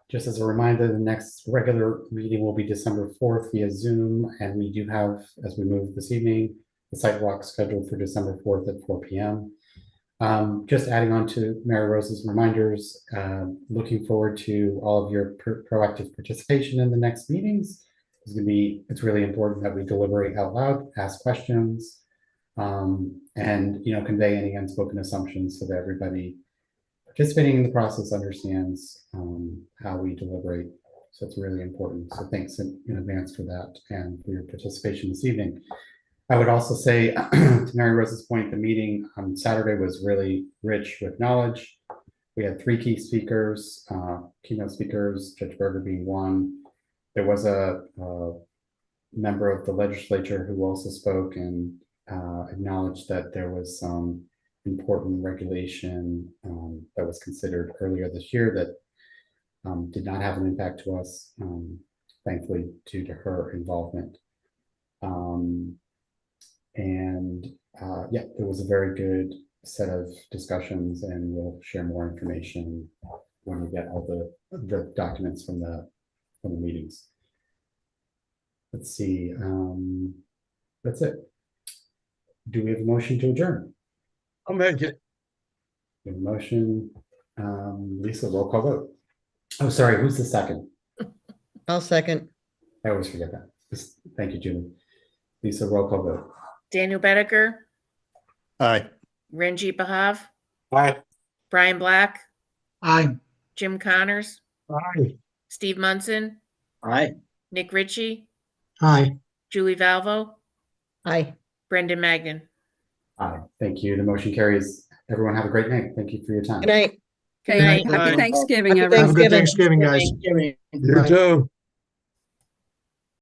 Just as a reminder, the next regular meeting will be December 4th via Zoom, and we do have, as we move this evening, the site walk scheduled for December 4th at 4 p.m. Just adding on to Mary Rose's reminders, looking forward to all of your proactive participation in the next meetings. It's really important that we deliberate out loud, ask questions, and convey any unspoken assumptions so that everybody participating in the process understands how we deliberate. So it's really important. So thanks in advance for that and for your participation this evening. I would also say, to Mary Rose's point, the meeting on Saturday was really rich with knowledge. We had 3 key speakers, keynote speakers, Judge Berger being one. There was a member of the legislature who also spoke and acknowledged that there was some important regulation that was considered earlier this year that did not have an impact to us, thankfully, due to her involvement. Yeah, it was a very good set of discussions, and we'll share more information when we get all the documents from the meetings. Let's see. That's it. Do we have a motion to adjourn? I'll make it. We have a motion. Lisa, roll call vote. Oh, sorry. Who's the second? I'll second. I always forget that. Thank you, Julie. Lisa, roll call vote. Daniel Bedecker, Aye. Ranjit Bahav, Aye. Brian Black, Aye. Jim Connors, Aye. Steve Munson, Aye. Nick Ritchie, Aye. Julie Valvo, Aye. Brendan Magnan. Aye. Thank you. The motion carries. Everyone have a great night. Thank you for your time. Good night. Okay, Good night. happy Bye. Thanksgiving, Happy everyone. Have a good Thanksgiving. Thanksgiving, guys. Thanksgiving. You too.